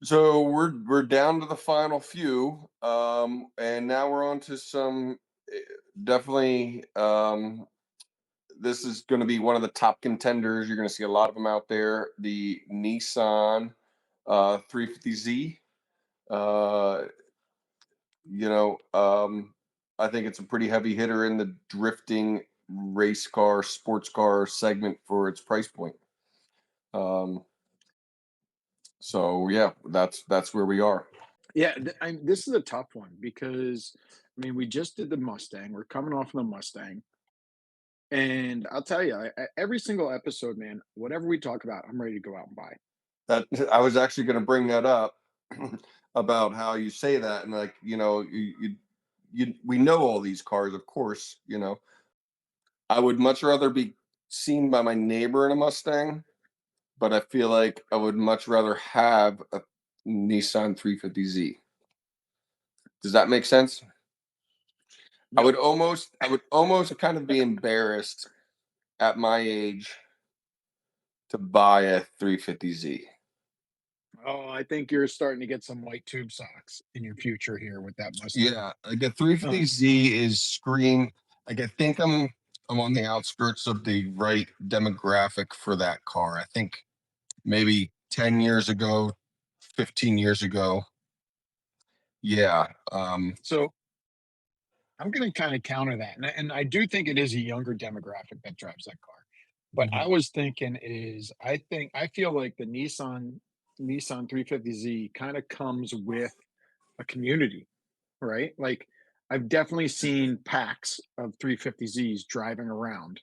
So we're down to the final few, and now we're on to some eh, definitely. This is going to be one of the top contenders. You're going to see a lot of them out there. The Nissan 350Z. Uh, you know, I think it's a pretty heavy hitter in the drifting race car, sports car segment for its price point. Um, so yeah, that's where we are. Yeah, this is a tough one because I mean we just did the Mustang. We're coming off of the Mustang, and I'll tell you, every single episode, man, whatever we talk about, I'm ready to go out and buy. That I was actually going to bring that up about how you say that, and like we know all these cars, of course. I would much rather be seen by my neighbor in a Mustang, but I feel like I would much rather have a Nissan 350Z. Does that make sense? Nope. I would almost kind of be embarrassed at my age to buy a 350Z. Oh, I think you're starting to get some white tube socks in your future here with that Mustang. Yeah, like a Uh, 350Z is screen. Like I think I'm on the outskirts of the right demographic for that car. I think maybe 10 years ago, 15 years ago. Yeah. so I'm going to kind of counter that, and I do think it is a younger demographic that drives that car. But I Mhm. was thinking I feel like the Nissan 350Z kind of comes with a community, right? Like I've definitely seen packs of 350Zs driving around,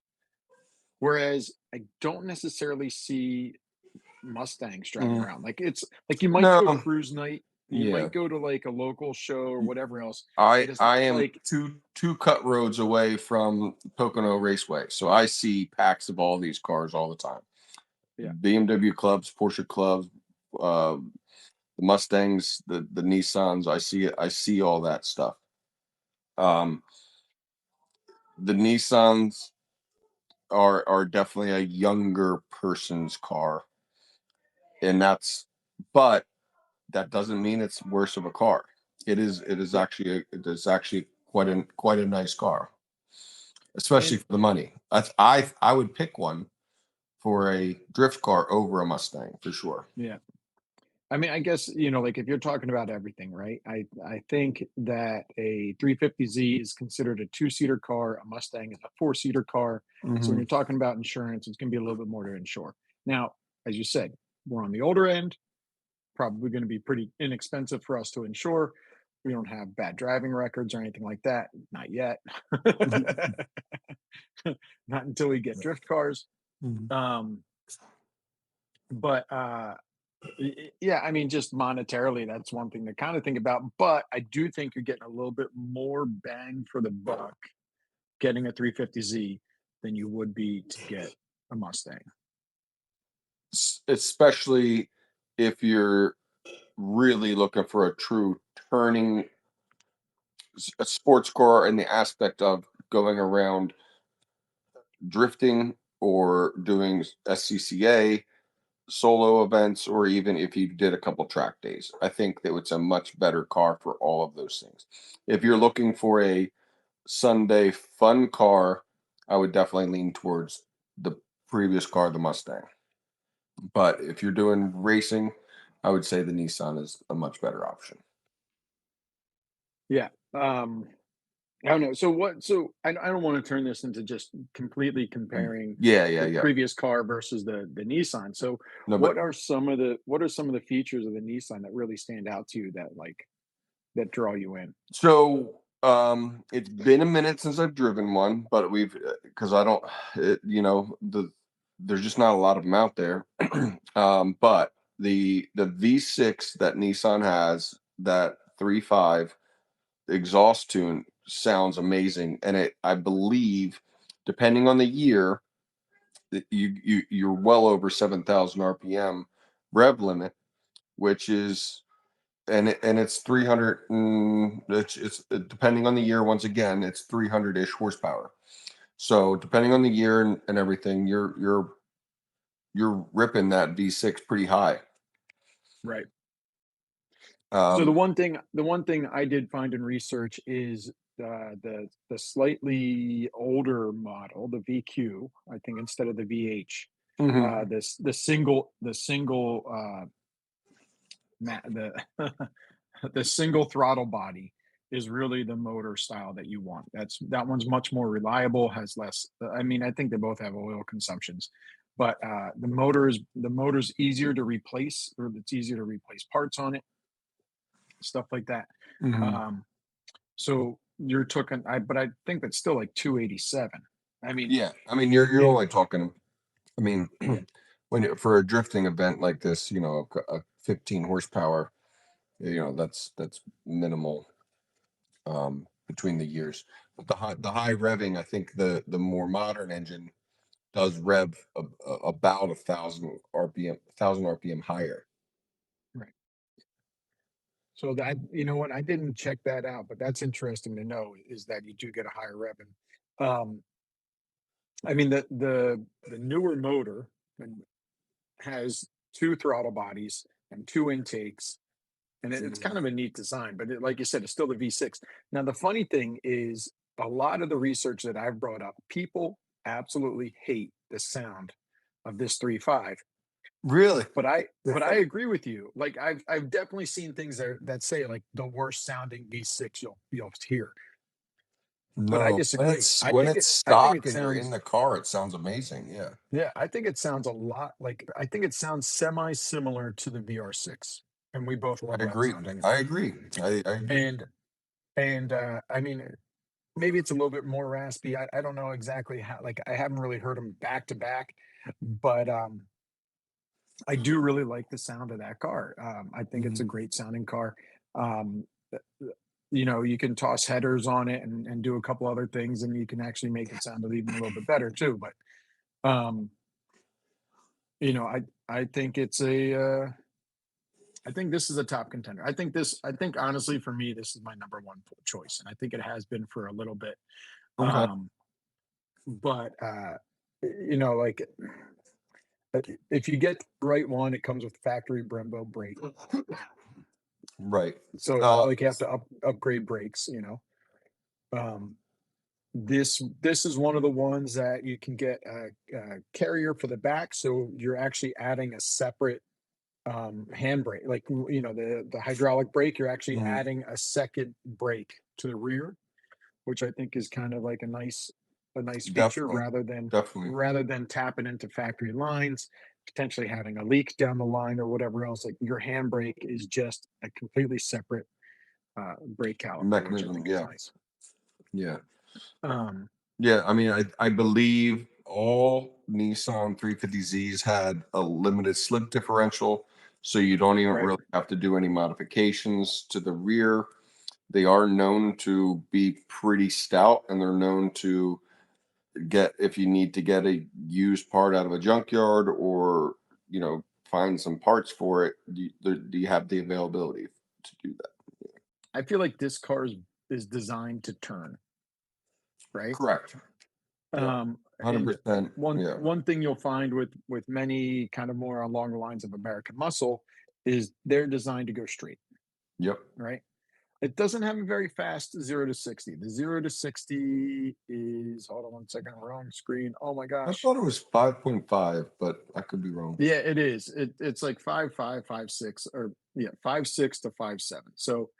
whereas I don't necessarily see Mustangs driving Mm, around. Like it's like you might do a no. cruise night, you Yeah. might go to like a local show or whatever else, but it's I not am like two cut roads away from Pocono Raceway, so I see packs of all these cars all the time. yeah. BMW clubs, Porsche clubs, uh, the Mustangs, the Nissans. I see all that stuff. Um, the Nissans are definitely a younger person's car, and but that doesn't mean it's worse of a car. Yeah. It is actually quite a nice car, especially And for the money. I would pick one for a drift car over a Mustang for sure. yeah. I mean, I guess, like if you're talking about everything, right? I think that a 350Z is considered a two-seater car, a Mustang is a four-seater car. So when Hmm. you're talking about insurance, it's going to be a little bit more to insure. Now, as you said, we're on the older end, probably going to be pretty inexpensive for us to insure. We don't have bad driving records or anything like that. Not yet. Not until we get drift cars. Mhm. Um, but yeah, I mean, just monetarily, that's one thing to kind of think about. But I do think you're getting a little bit more bang for the buck getting a 350Z than you would be to get a Mustang. Especially if you're really looking for a true turning a sports car in the aspect of going around drifting or doing SCCA solo events, or even if you did a couple track days. I think that it's a much better car for all of those things. If you're looking for a Sunday fun car, I would definitely lean towards the previous car, the Mustang. But if you're doing racing, I would say the Nissan is a much better option. Yeah. I don't know. So I don't want to turn this into just completely comparing Yeah, yeah, the yeah. previous car versus the Nissan. So No, but what are some of the features of the Nissan that really stand out to you that draw you in? so it's been a minute since I've driven one, but we've because I don't, there's just not a lot of them out there. But the V6 that Nissan has, that 3.5 exhaust tune sounds amazing, and I believe, depending on the year, that you're well over 7,000 RPM rev limit, which is and it's 300. It's depending on the year. Once again, it's 300 ish horsepower. So depending on the year and everything, you're ripping that V6 pretty high. Right. So Um, the one thing I did find in research is the slightly older model, the VQ, I think instead of the VH, mhm. the the single throttle body is really the motor style that you want. That one's much more reliable, has less. I mean, I think they both have oil consumptions, but the motor's easier to replace, or it's easier to replace parts on it, stuff like that. Mhm. Um, so you're talking, but I think that's still like 287. I mean, Yeah, I mean, you're in only talking. I mean, yeah, for a drifting event like this, a 15 horsepower, that's minimal between the years. But the high revving, I think the more modern engine does rev about 1,000 RPM higher. right. So that, you know what, I didn't check that out, but that's interesting to know is that you do get a higher revenue. Um, I mean, the newer motor has two throttle bodies and two intakes, and it's Mhm. kind of a neat design. But like you said, it's still the V6. Now, the funny thing is, a lot of the research that I've brought up, people absolutely hate the sound of this 3.5. Really? But I agree with you. Like I've definitely seen things that say like the worst sounding V6 you'll hear. But I No, when disagree. it's when it's I think stock it and you're in sounds the car, it sounds amazing. Yeah, yeah, I think it sounds a lot like I think it sounds semi similar to the VR6. And we both love I that agree. sound anyway. I agree. I agree. And and I mean maybe it's a little bit more raspy. I don't know exactly how, like I haven't really heard them back to back, but I do really like the sound of that car. I think it's a Mhm. great sounding car. Um, you know, you can toss headers on it and do a couple other things, and you can actually make it sound even a little bit better too. But you know, I think it's I think this is a top contender. I think honestly for me, this is my number one choice, and I think it has been for a little bit. Okay. Um, but you know, like if you get the right one, it comes with factory Brembo brake, Right. so it's not Uh, like you have to upgrade brakes. You know, um, this is one of the ones that you can get a carrier for the back, so you're actually adding a separate handbrake, like you know the hydraulic brake. You're actually mhm. adding a second brake to the rear, which I think is kind of like a nice feature Definitely. Definitely. rather than tapping into factory lines, potentially having a leak down the line or whatever else. Like your handbrake is just a completely separate brake caliper, which I Mechanism. think is Yeah. nice. Yeah. Um, Yeah. I mean, I believe all Nissan 350Zs had a limited slip differential, so you don't even right. really have to do any modifications to the rear. They are known to be pretty stout, and they're known to get if you need to get a used part out of a junkyard or find some parts for it. Do you have the availability to do that? I feel like this is designed to turn, right? Correct. Yeah, And 100%. Yeah. one thing you'll find with many kind of more along the lines of American Muscle is they're designed to go straight, Yep. right? It doesn't have a very fast 0 to 60. The 0 to 60 is hold on one second, wrong screen. Oh my I gosh. thought it was 5.5, but I could be wrong. Yeah, it is. It's like 5.5, 5.6, or yeah, 5.6 to 5.7. So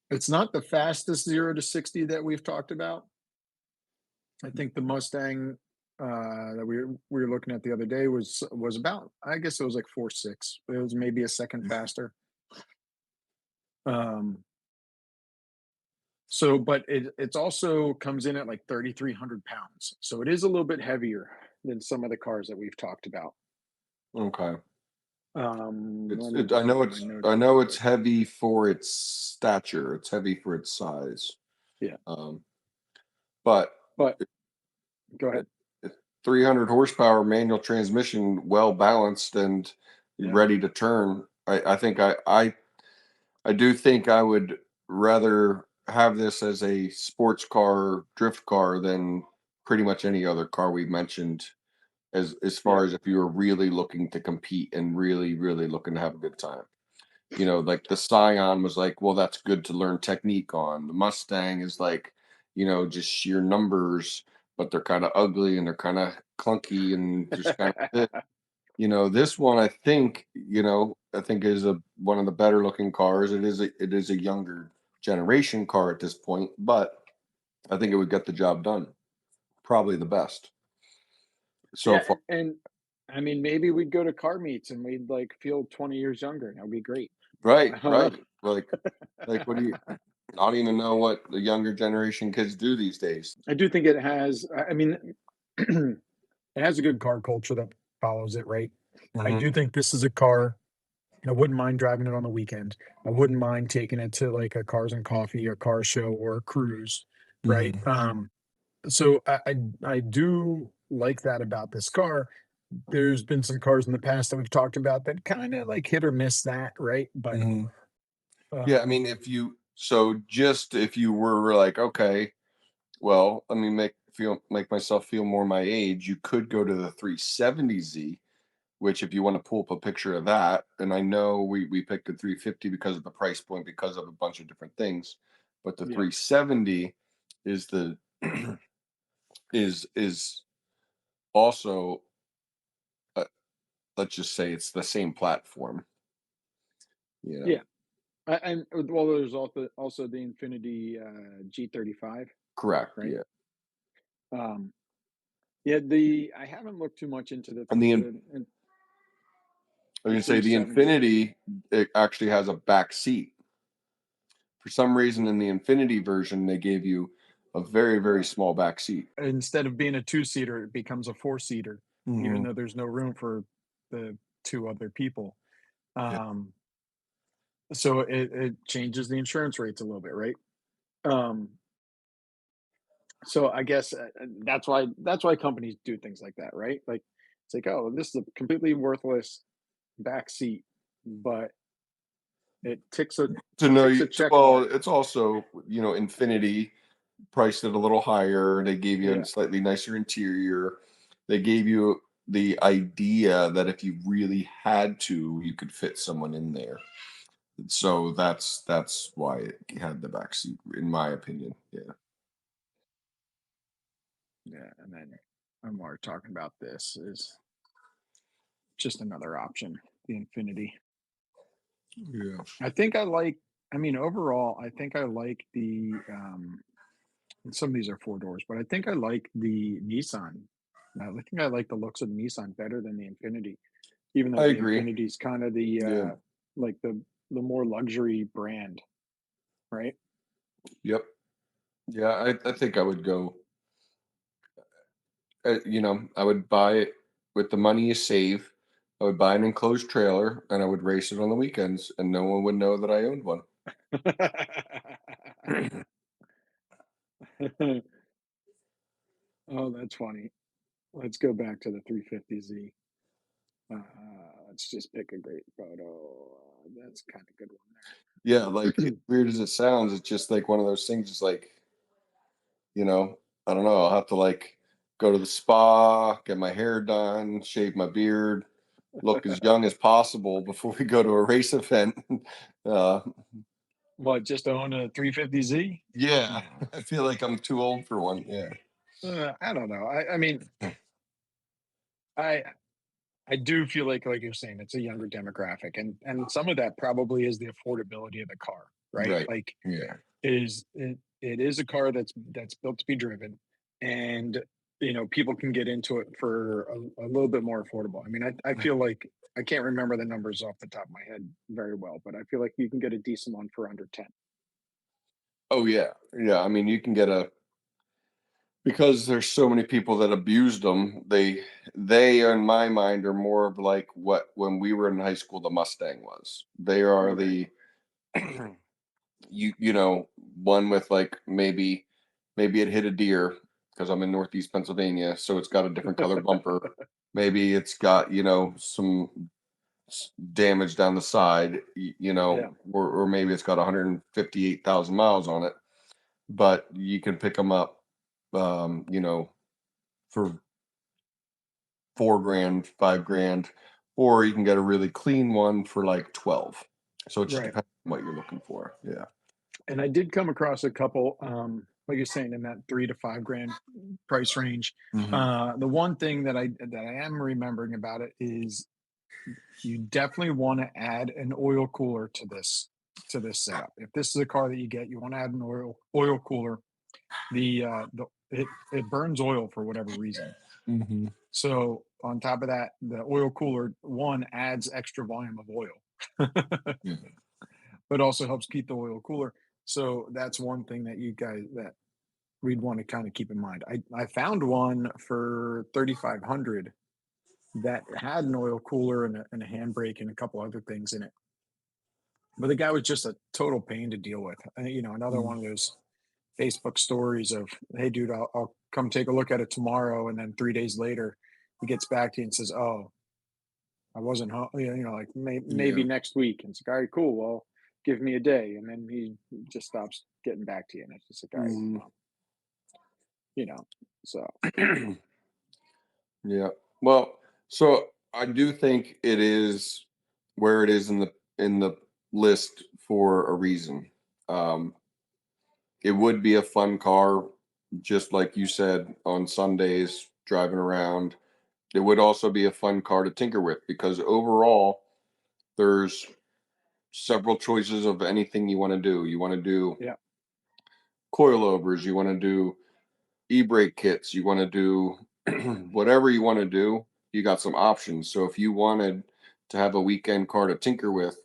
it's not the fastest 0 to 60 that we've talked about. I think the Mustang that we were looking at the other day was about, I guess it was like 4.6. It was maybe a second faster. Um, so, but it's also comes in at like 3,300 pounds. So it is a little bit heavier than some of the cars that we've talked about. Okay. Let It's me it, I just know look at my it's notes I real know it's quick. heavy for its stature. It's heavy for its size. Yeah, Um, but but go it, ahead. it 300 horsepower manual transmission, well balanced and Yeah, ready to turn. I think I do think I would rather have this as a sports car, drift car than pretty much any other car we mentioned. As yeah, far as if you were really looking to compete and really looking to have a good time. Like the Scion was like, well, that's good to learn technique on. The Mustang is like, just sheer numbers, but they're kind of ugly and they're kind of clunky and just kind of this one I think is a one of the better looking cars. It is a younger generation car at this point, but I think it would get the job done. Probably the best so Yeah, far. and I mean, maybe we'd go to car meets and we'd like feel 20 years younger. That would be great. Right, Uh, right. Like what do you I don't even know what the younger generation kids do these days. I do think it has. I mean, it has a good car culture that follows it, right? I Hmm. do think this is a car. I wouldn't mind driving it on the weekend. I wouldn't mind taking it to like a cars and coffee or car show or a cruise, right? Hmm. So I do like that about this car. There's been some cars in the past that we've talked about that kind of like hit or miss that, right? But Hmm. Yeah, I um, mean, if you were like, okay, well, let me make myself feel more my age, you could go to the 370Z, which if you want to pull up a picture of that, and I know we picked the 350 because of the price point, because of a bunch of different things, but the yeah, 370 is the is also uh, let's just say it's the same platform, you know. yeah. And well, there's also the Infinity G35, Correct. right? Yeah. Um, yeah, the I haven't looked too much into And I was the gonna say the 370. Infinity, it actually has a back seat. For some reason, in the Infinity version, they gave you a very, very Yeah. small back seat. Instead of being a two-seater, it becomes a four-seater, even Hmm. though there's no room for the two other people. Yeah. Um, so it changes the insurance rates a little bit, right? Um, so I guess that's why companies do things like that, right? Like it's like, oh, this is a completely worthless back seat, but it To know ticks a you, check well, mark. it's also Infinity priced it a little higher. They gave you a Yeah, slightly nicer interior. They gave you the idea that if you really had to, you could fit someone in there. So that's why it had the back seat, in my opinion. Yeah. yeah, and then when we're talking about this is just another option, the Infinity. Yeah. I think I like. I mean, overall, I think I like the. And some of these are four doors, but I think I like the Nissan. I think I like the looks of the Nissan better than the Infinity, even though I the agree. Infinity is kind of the Yeah. like the more luxury brand, right? Yep. Yeah, I think I would go. I would buy it with the money you save. I would buy an enclosed trailer and I would race it on the weekends, and no one would know that I owned one. Oh, that's funny. Let's go back to the 350Z. Let's just pick a great photo. That's kind of good Yeah, like as one weird as it sounds, it's just like one of those things. It's like you know, I don't know. I'll have to like go to the spa, get my hair done, shave my beard, look as there. young as possible before we go to a race event. uh, What, just own a 350Z? yeah, No. I feel like I'm too old for one. Yeah. I don't know. I mean, I I do feel like you're saying, it's a younger demographic, and some of that probably is the affordability of the car, right? Right. Like, Yeah. it is a car that's built to be driven, and, people can get into it for a little bit more affordable. I mean, I feel like I can't remember the numbers off the top of my head very well, but I feel like you can get a decent one for under 10. Oh yeah. Yeah. I mean, you can get a because there's so many people that abused them. They in my mind are more of like what when we were in high school the Mustang was. They are Okay. the one with like maybe it hit a deer because I'm in Northeast Pennsylvania, so it's got a different color bumper. Maybe it's got some damage down the side, Yeah. or maybe it's got 158,000 miles on it. But you can pick them up, for 4 grand, 5 grand, or you can get a really clean one for like 12. So it just Right. depends on what you're looking for. Yeah. And I did come across a couple, like you're saying, in that 3 to 5 grand price range. Hmm. The one thing that I am remembering about it is you definitely want to add an oil cooler to this setup. If this is a car that you get, you want to add an oil cooler. It burns oil for whatever reason. Hmm. So on top of that, the oil cooler one adds extra volume of oil, Yeah. but also helps keep the oil cooler. So that's one thing that we'd want to kind of keep in mind. I found one for 3,500 that had an oil cooler and a handbrake and a couple other things in it. But the guy was just a total pain to deal with. Another Mm. one of those Facebook stories of, "Hey, dude, I'll come take a look at it tomorrow," and then 3 days later, he gets back to you and says, "Oh, I wasn't home." Like maybe Yeah. next week. And it's like, "All right, cool. Well, give me a day," and then he just stops getting back to you, and it's just like, "All right, Mhm. well, you know." So Yeah. Well, so I do think it is where it is in the list for a reason. Um, it would be a fun car, just like you said, on Sundays driving around. It would also be a fun car to tinker with because overall, there's several choices of anything you want to do. You want to do yeah, coilovers, you want to do e-brake kits, you want to do whatever you want to do, you got some options. So if you wanted to have a weekend car to tinker with,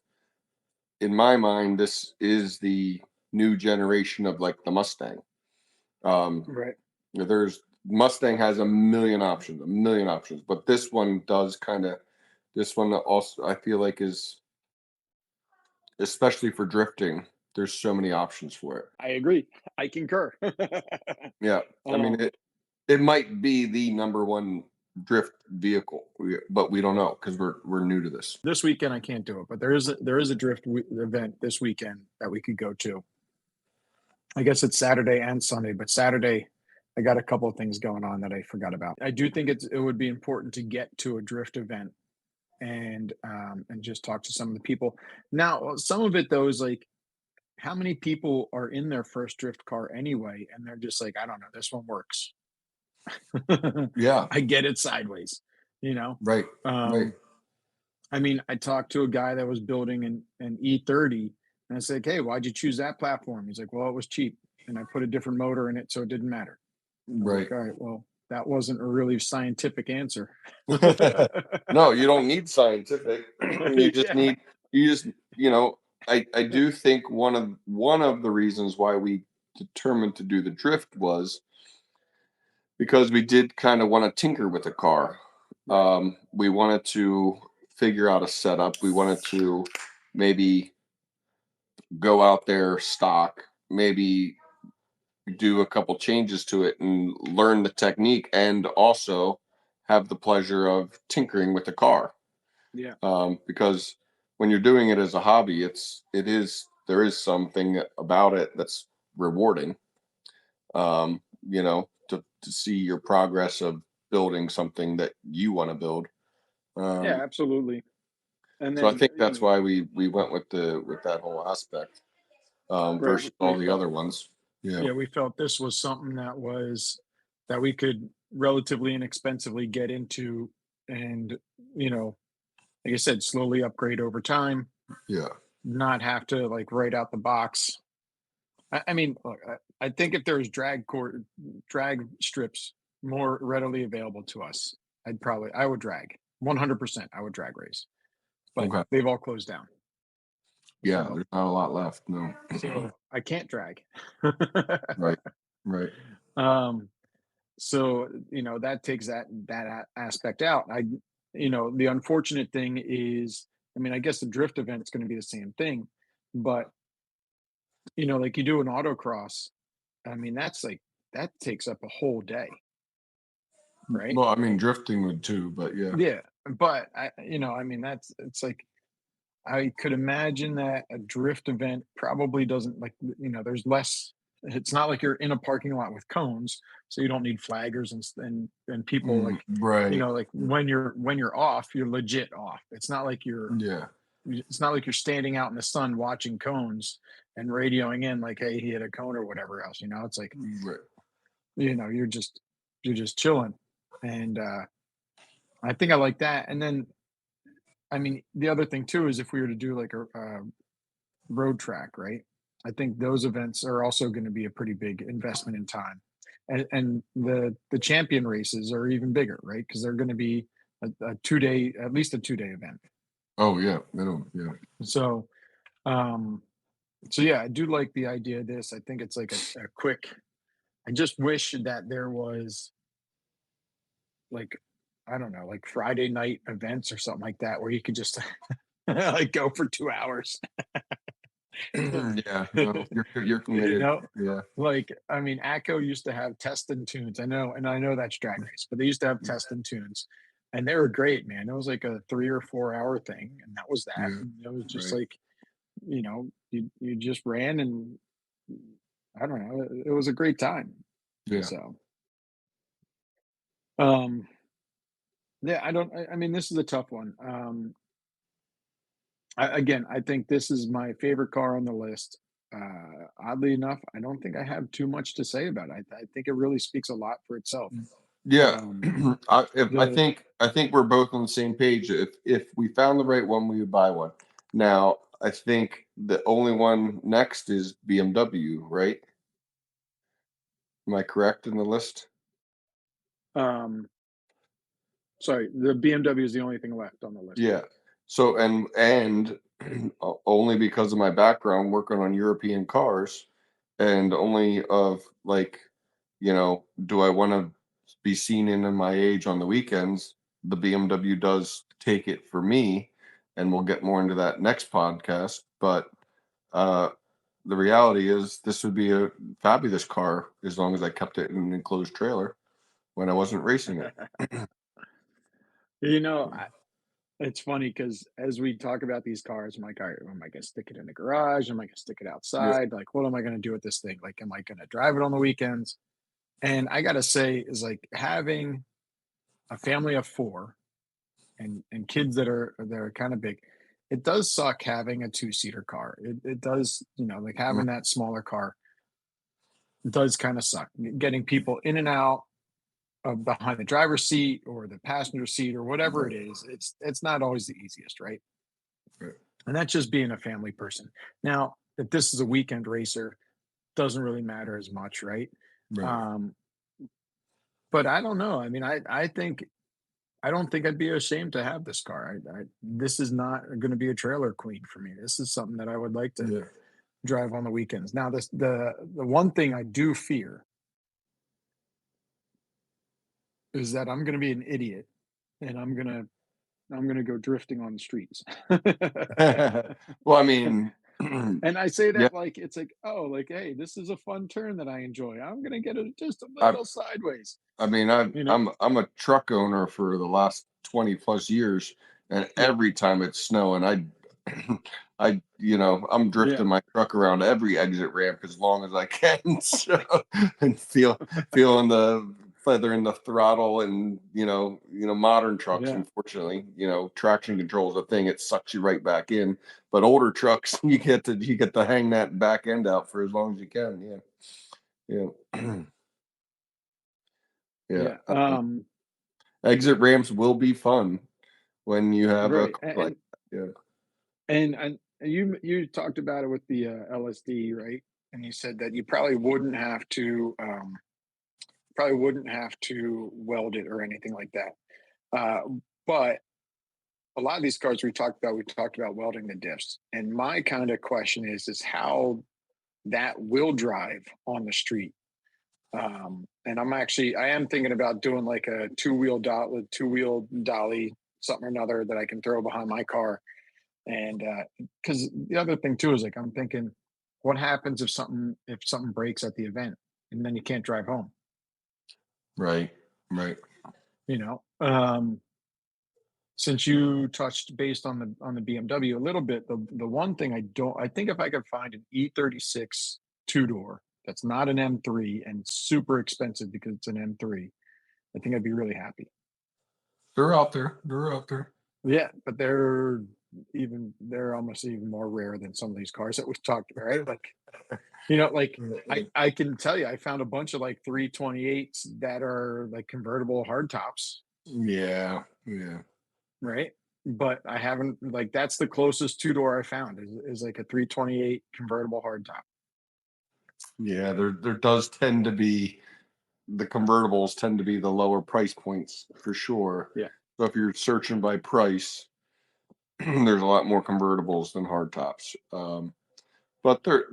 in my mind, this is the new generation of like the Mustang. Um, right. there's Mustang has a million options, but this one does kind of. This one also I feel like is especially for drifting. There's so many options for it. I agree. I concur. Yeah, I mean um, it might be the number one drift vehicle, but we don't know because we're new to this. this weekend I can't do it, but there is a event this weekend that we could go to. I guess it's Saturday and Sunday, but Saturday I got a couple of things going on that I forgot about. I do think it would be important to get to a drift event and just talk to some of the people. Now, some of it though is like, how many people are in their first drift car anyway, and they're just like, I don't know, this one works. Yeah, I get it sideways, you know. right, right. Um, I mean, I talked to a guy that was building an E30, and I said, "Hey, why'd you choose that platform?" He's like, "Well, it was cheap, and I put a different motor in it, so it didn't matter." I was like, Right. "All right, well, that wasn't a really scientific answer." No, you don't need scientific. You just Yeah, need you just you know, I do think one of the reasons why we determined to do the drift was because we did kind of want to tinker with the car. right. We wanted to figure out a setup. We wanted to maybe go out there stock, maybe do a couple changes to it and learn the technique and also have the pleasure of tinkering with the car. Yeah, Because when you're doing it as a hobby, there is something about it that's rewarding. To see your progress of building something that you want to build. yeah, Um, absolutely. And so I then, think that's why we went with that whole aspect right, versus we all the felt, other ones. Yeah, yeah, we felt this was something that we could relatively inexpensively get into, and you know, like I said, slowly upgrade over time, yeah, not have to like right out the box. I mean, look, I think if there's drag strips more readily available to us, I would drag 100%. I would drag race, but okay, they've all closed down. yeah. So There's not a lot left. No, I can't drag. right, right. um, so that takes aspect out. The unfortunate thing is, I mean, I guess the drift event is going to be the same thing, but like you do an autocross. I mean, that takes up a whole day, right? Well, I mean, drifting would too, but yeah, Yeah, but I mean, it's like I could imagine that a drift event probably doesn't like, there's less. It's not like you're in a parking lot with cones, so you don't need flaggers and people like, right. like when you're off, you're legit off. It's not like you're Yeah. it's not like you're standing out in the sun watching cones and radioing in like, hey, he hit a cone or whatever else. It's like, Right. you're just chilling. And I think I like that. And then I mean, the other thing too is if we were to do like a road track, right? I think those events are also going to be a pretty big investment in time, and the champion races are even bigger, right? Because they're going to be a 2 day, at least a 2 day event. Oh yeah, minimum. Yeah. So, um, so yeah, I do like the idea of this. I think it's like a quick. I just wish that there was like, I don't know, like Friday night events or something like that where you could just like go for 2 hours. Yeah. No, you're You committed. know, Yeah. like, I mean, ACCO used to have test and tunes. I know that's drag race, but they used to have Yeah. test and tunes, and they were great, man. It was like a 3 or 4 hour thing, and that was that. Yeah. And it was just Right. like, you just ran, and I don't know, it was a great time. Yeah. So, um, yeah, I mean, this is a tough one. Again, I think this is my favorite car on the list. Oddly enough, I don't think I have too much to say about it. I think it really speaks a lot for itself. Yeah. Um, I the think we're both on the same page. If we found the right one, we would buy one. Now, I think the only one next is BMW, right? Am I correct in the list? um, Sorry, the BMW is the only thing left on the list. Yeah. So and only because of my background working on European cars, and only of like, do I want to be seen in my age on the weekends? The BMW does take it for me, and we'll get more into that next podcast. But uh, the reality is, this would be a fabulous car as long as I kept it in an enclosed trailer when I wasn't racing it. You know, I, it's funny because as we talk about these cars, I'm like, all right, am I going to stick it in the garage? Am I going to stick it Yeah. outside? Like, what am I going to do with this thing? Like, am I going to drive it on the weekends? And I got to say, is like having a family of four and kids that are kind of big. It does suck having a two-seater car. It does, like Mm, having that smaller car does kind of suck. Getting people in and out of behind the driver's seat or the passenger seat or whatever it right. is, it's not always the easiest, right? Right. And that's just being a family person. Now, if this is a weekend racer, doesn't really matter as much, right? Right. Um, but I don't know. I mean, I don't think I'd be ashamed to have this car. This is not going to be a trailer queen for me. This is something that I would like to Yeah. drive on the weekends. Now, the one thing I do fear is that I'm going to be an idiot and I'm gonna go drifting on the streets. Well, I mean, And I say yeah, that like it's like, oh, like, hey, this is a fun turn that I enjoy. I'm gonna get it just a I little sideways, I mean, I'm you know? I'm I'm a truck owner for the last 20 plus years, and Yeah, every time it's snowing, I'm yeah, drifting my truck around every exit ramp as long as I can, so, and feeling the feather in the throttle, and modern trucks, yeah, unfortunately, traction control is a thing. It sucks you right back in. But older trucks, you get to hang that back end out for as long as you can. Yeah, yeah, yeah. yeah. Exit ramps will be fun when you have a Right. car like that. Yeah. And you talked about it with the LSD, right? And you said that you probably wouldn't have to weld it or anything like that. But a lot of these cars we talked about welding the diffs. And my kind of question is how that will drive on the street. And I am thinking about doing like a two wheel dolly, something or another that I can throw behind my car. And because the other thing too is like I'm thinking, what happens if something breaks at the event and then you can't drive home? Right. Right. You know, since you touched based on the BMW a little bit, the one thing I think if I could find an E36 two door that's not an M3 and super expensive because it's an M3, I think I'd be really happy. They're out there. They're out there. Yeah, but they're even they're almost even more rare than some of these cars that we've talked about, right? Like, like I can tell you, I found a bunch of like 328s that are like convertible hardtops, Yeah, yeah, right? But I haven't like that's the closest two door I found is like a 328 convertible hardtop. yeah. There does tend to be the convertibles tend to be the lower price points for sure. Yeah. So if you're searching by price, there's a lot more convertibles than hardtops. But they're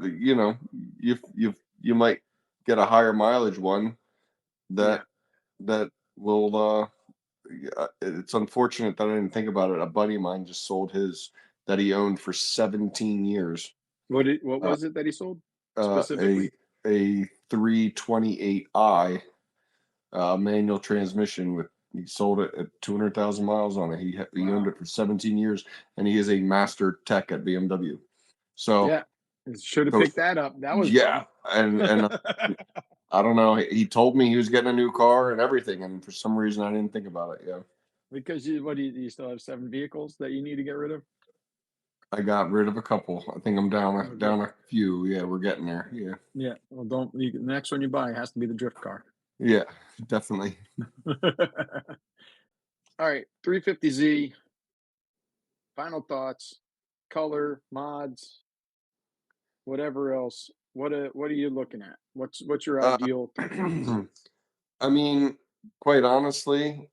you might get a higher mileage one Yeah. that will yeah, it's unfortunate that I didn't think about it. A buddy of mine just sold his that he owned for 17 years. What Uh, was it that he sold uh, specifically? a 328i manual transmission with he sold it at 200,000 miles on it. He owned Wow. it for 17 years, and he is a master tech at BMW. So Yeah. Should have those picked that up. That was yeah, fun. and I don't know. He told me he was getting a new car and everything, and for some reason I didn't think about it. Yeah, Because you still have 7 vehicles that you need to get rid of? I got rid of a couple. I think I'm Okay. down a few. Yeah, we're getting there. Yeah, Yeah. Well, don't the next one you buy has to be the drift car. yeah, definitely. All right, 350Z, final thoughts, color, mods, whatever else. What are you looking at? What's your Uh, ideal 350Z? I mean, quite honestly,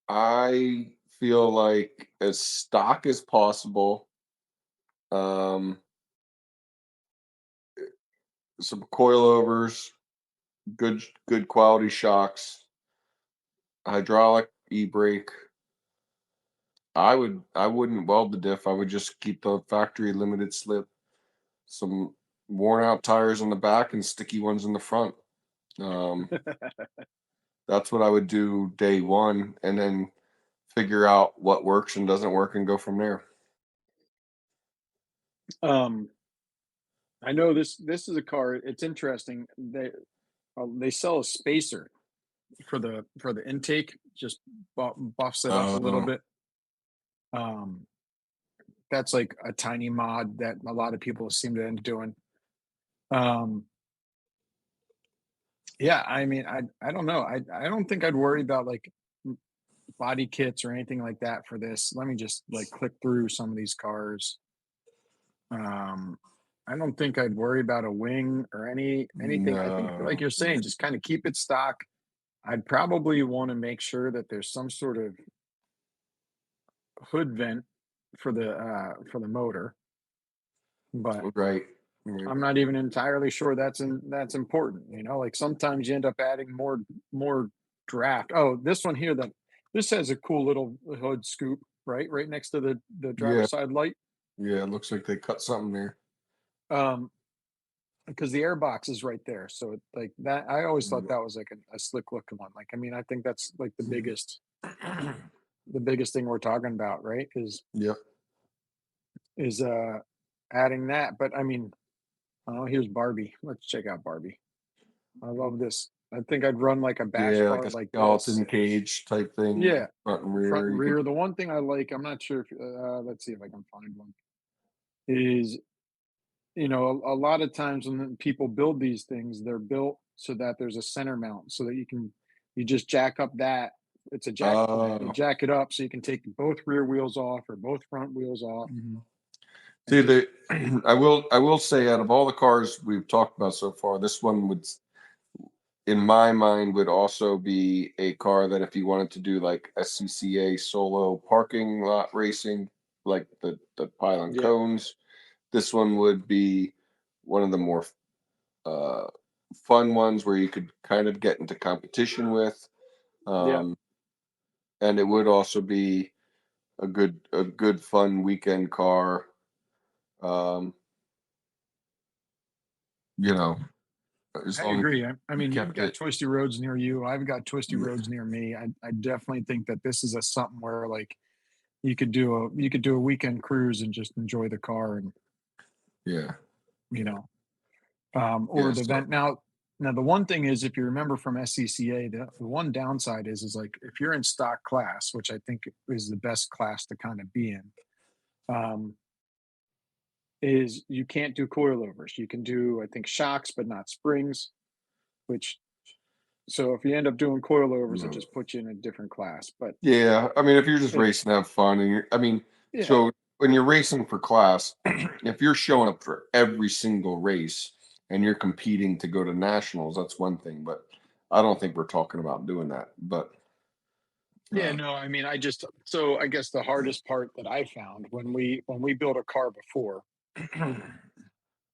I feel like as stock as possible. Um, some coilovers, good quality shocks, hydraulic e-brake. I wouldn't weld the diff. I would just keep the factory limited slip, some worn out tires in the back and sticky ones in the front. Um, that's what I would do day one, and then figure out what works and doesn't work and go from there. um, I know this is a car. It's interesting. They sell a spacer for the intake, just buffs it up a little Uh, bit. Um, that's like a tiny mod that a lot of people seem to end doing. Um, yeah, I mean, I don't know. I don't think I'd worry about like body kits or anything like that for this. Let me just like click through some of these cars. Um, I don't think I'd worry about a wing or anything. I think, like no, you're saying, just kind of keep it stock. I'd probably want to make sure that there's some sort of hood vent for the motor, but right, right. I'm not even entirely sure that's important. Like sometimes you end up adding more draft. Oh, this one here, this has a cool little hood scoop, right next to the Yeah, driver's side light. yeah. It looks like they cut something there. Um, because the air box is right there. So like that, I always thought that was like a slick looking one. Like, I mean, I think that's like the biggest thing we're talking about, right? Yep. Is adding that. But I mean, oh, here's Barbie. Let's check out Barbie. I love this. I think I'd run like a bash Yeah, like car a like skeleton this. cage type thing, Yeah, front and front rear. and You could rear. The one thing I like, I'm not sure if let's see if I can find one, is a lot of times when people build these things, they're built so that there's a center mount so that you just jack up that it's a jack plant. You oh, jack it up so you can take both rear wheels off or both front wheels off mhm. and See, just I will say out of all the cars we've talked about so far, this one would, in my mind, would also be a car that if you wanted to do like SCCA solo parking lot racing, like the pylon yeah, cones, this one would be one of the more uh, fun ones where you could kind of get into competition with. yeah. Um, and it would also be a good fun weekend car. Um, you know, as I long as agree. I you mean, you've kept got it. twisty roads near you. I've got twisty Yeah, roads near me. I definitely think that this is a something where like you could do a weekend cruise and just enjoy the car and yeah, you know over yeah. the So, event. Now the one thing is, if you remember from SCCA, the one downside is like if you're in stock class, which I think is the best class to kind of be in. um, is you can't do coilovers. You can do, I think, shocks, but not springs. Which so if you end up doing coilovers, it No. just puts you in a different class. But Yeah, I mean, if you're just it, racing to have fun, and I mean, yeah, so when you're racing for class, if you're showing up for every single race and you're competing to go to nationals, that's one thing. But I don't think we're talking about doing that. But yeah, uh, no, I mean, so I guess the hardest part that I found when we built a car before,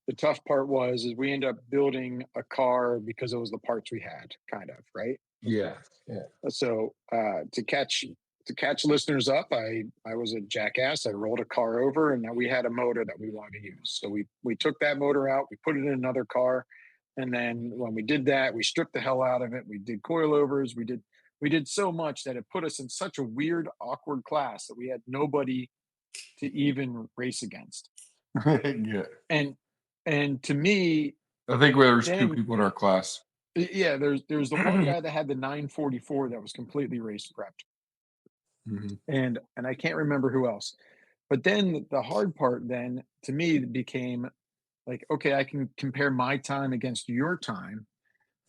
the tough part was is we end up building a car because it was the parts we had, kind of, right? yeah, yeah, So to catch listeners up, I was a jackass. I rolled a car over, and now we had a motor that we wanted to use. So we took that motor out, we put it in another car, and then when we did that, we stripped the hell out of it. We did coilovers. We did so much that it put us in such a weird, awkward class that we had nobody to even race against. yeah. And to me, I think there's two then people in our class. yeah, there's the one guy that had the 944 that was completely race prepped, Mhm. and I can't remember who else. But then the hard part then to me became like, okay, I can compare my time against your time,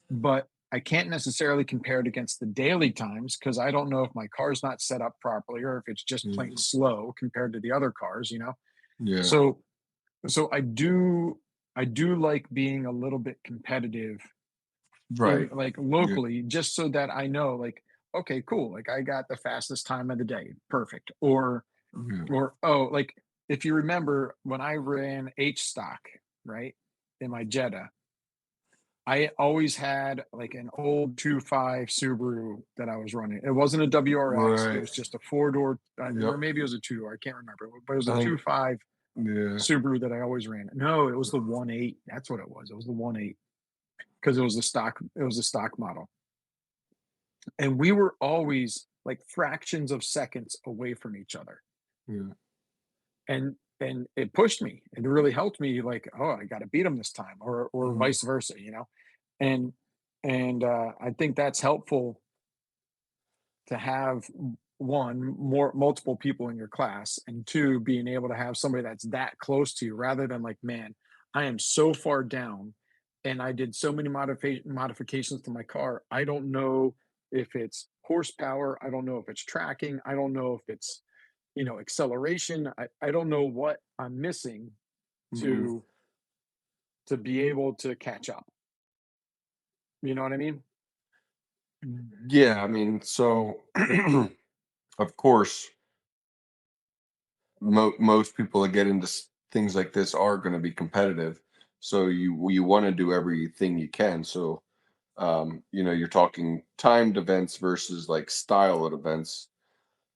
but I can't necessarily compare it against the daily times because I don't know if my car's not set up properly or if it's just plain Mhm. slow compared to the other cars, you know? Yeah, So I do like being a little bit competitive in right. like Yeah, locally just so that I know like, okay, cool. Like I got the fastest time of the day. Perfect. yeah, Or oh, like if you remember when I ran H stock, right? In my Jetta, I always had like an old 2.5 Subaru that I was running. It wasn't a WRX. It right. was just a four-door, or Yep. maybe it was a two-door. I can't remember, but it was a I think 2.5 yeah. Subaru that I always ran. No, it was the 1.8. That's what it was. It was the 1.8 because it was the stock. It was the stock model, and we were always like fractions of seconds away from each other. Yeah. And it pushed me. It really helped me. Like, oh, I got to beat him this time, or Mhm. vice versa. You know, and I think that's helpful to have one more multiple people in your class, and two being able to have somebody that's that close to you rather than like, man, I am so far down and I did so many modifications to my car, I don't know if it's horsepower, I don't know if it's tracking, I don't know if it's acceleration, I don't know what I'm missing Mhm. to be able to catch up, you know what I mean? Yeah, I mean, so of course, most people that get into things like this are going to be competitive. So you want to do everything you can. So you're talking timed events versus like style at events.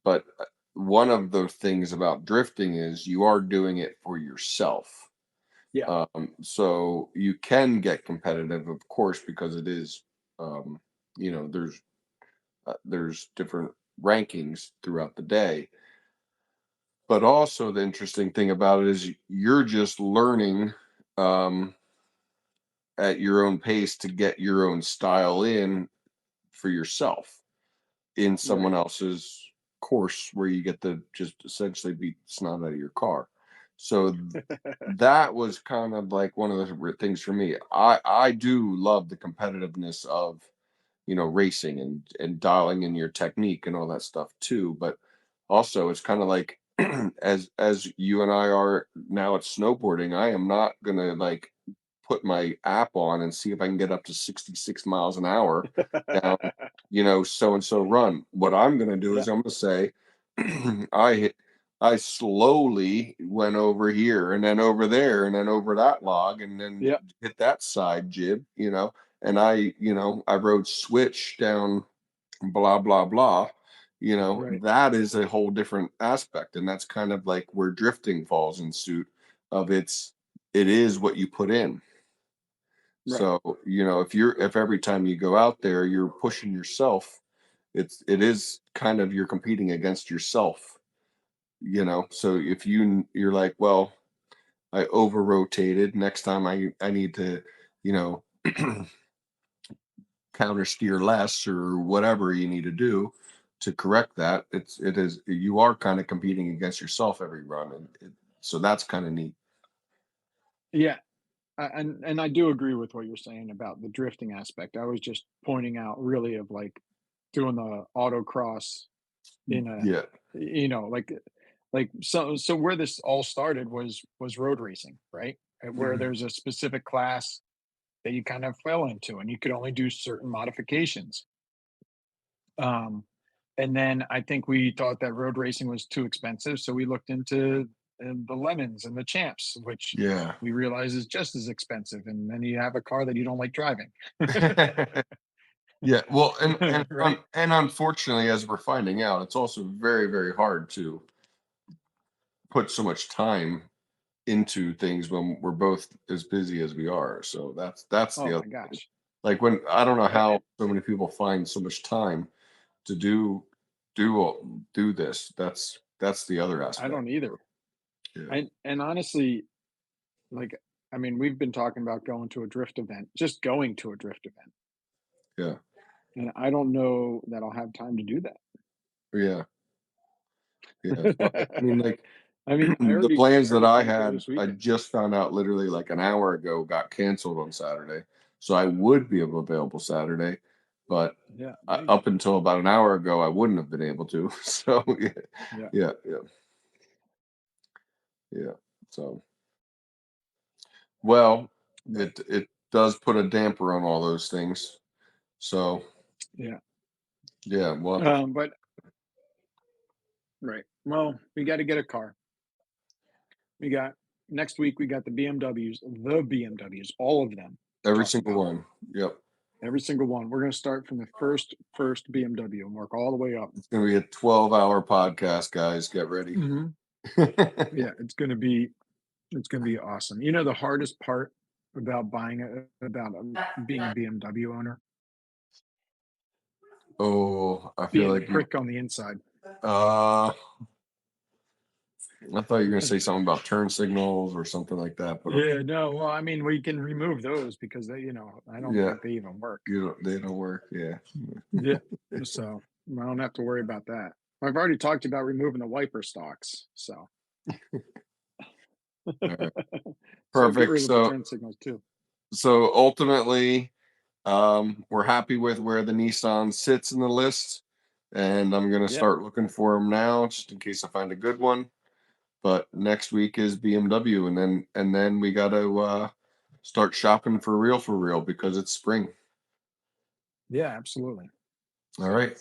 But one of the things about drifting is you are doing it for yourself. Yeah. So you can get competitive, of course, because it is, um, there's different rankings throughout the day. But also the interesting thing about it is you're just learning um, at your own pace to get your own style in for yourself in someone Right. else's course where you get to just essentially beat the snot out of your car. So that was kind of like one of the things for me. I do love the competitiveness of racing and dialing in your technique and all that stuff too. But also, it's kind of like as you and I are now at snowboarding. I am not gonna like put my app on and see if I can get up to 66 miles an hour down, so and so run. What I'm gonna do Yeah. is I'm gonna say, I slowly went over here and then over there and then over that log and then Yeah. hit that side jib, and I rode switch down blah blah blah. Right. That is a whole different aspect, and that's kind of like where drifting falls in suit of it is what you put in. Right. So, if every time you go out there you're pushing yourself, it is kind of you're competing against yourself, so if you're like, well, I over rotated. Next time I need to, you know, counter steer less or whatever you need to do. to correct that. It is you are kind of competing against yourself every run, and so that's kind of neat. Yeah, and I do agree with what you're saying about the drifting aspect. I was just pointing out really of like doing the autocross in a, Yeah. so where this all started was road racing, right? Where Mhm. there's a specific class that you kind of fell into, and you could only do certain modifications. Um, and then I think we thought that road racing was too expensive, so we looked into the lemons and the champs, which Yeah. we realize is just as expensive. And then you have a car that you don't like driving, Yeah. Well, right? and unfortunately, as we're finding out, it's also very, very hard to put so much time into things when we're both as busy as we are. So that's Oh the other my thing. gosh. Like when I don't know A- how so many people find so much time to do this. That's the other I aspect. don't either. Yeah. And honestly, like, I mean, we've been talking about going to a drift event, just going to a drift event, Yeah. and I don't know that I'll have time to do Yeah. Yeah. So, I that. mean, like I mean, the plans I that already I plan to go had, this I weekend. just found out literally like an hour ago got canceled on Saturday. So I would be available Saturday, but Yeah, there you up go. until about an hour ago, I wouldn't have been able to. So yeah, Yeah, yeah, yeah, yeah. So well, but it does put a damper on all those things. So yeah, yeah, well, but right. Well, we got to get a car. We got next week. We got the BMWs, all of them. We're every talking single about one. Yep, every single one. We're going to start from the first BMW and work all the way up. it's gonna be a 12-hour podcast, guys. Get ready. Hmm. Yeah, it's going to be awesome. You know, the hardest part about being a BMW owner, Oh, I feel being the like you. prick on the inside. Uh, I thought you were gonna say something about turn signals or something like that, but Yeah, no, well, I mean, we can remove those because I don't yeah, think they even work. they don't work. Yeah. Yeah. So I don't have to worry about that. I've already talked about removing the wiper stalks. So All right. so get Perfect. rid of the turn signals too. So ultimately, we're happy with where the Nissan sits in the list, and I'm gonna Yeah. start looking for them now, just in case I find a good one. But next week is BMW, and then we got to start shopping for real because it's spring. Yeah, absolutely. All right,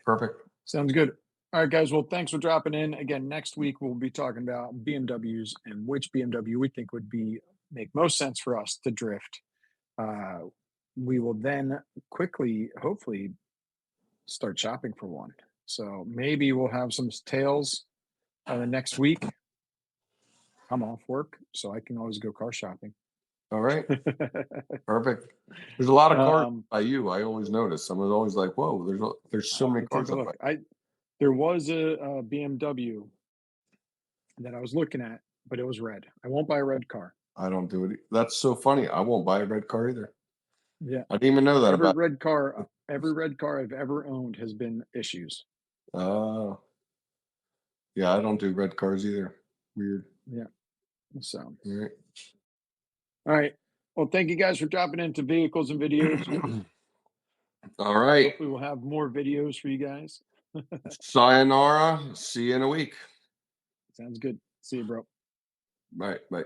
perfect. Sounds good. All right, guys. Well, thanks for dropping in. Again, next week we'll be talking about BMWs and which BMW we think would be make most sense for us to drift. Uh, we will then quickly, hopefully, start shopping for one. So maybe we'll have some tails next week. I'm off work, so I can always go car shopping. All right, perfect. There's a lot of cars um, by you. I always notice. I was always like, "Whoa, there's so I'll have many to take cars a up by." look. There was a BMW that I was looking at, but it was red. I won't buy a red car. I don't do it. That's so funny. I won't buy a red car either. Yeah, I didn't even know that about. every red car I've ever owned has been issues. Oh, yeah, I don't do red cars either. Weird. Yeah. So, All right. all right. Well, thank you guys for dropping into vehicles and videos. All right. Hopefully, we'll have more videos for you guys. Sayonara. See you in a week. Sounds good. See you, bro. Bye. Bye.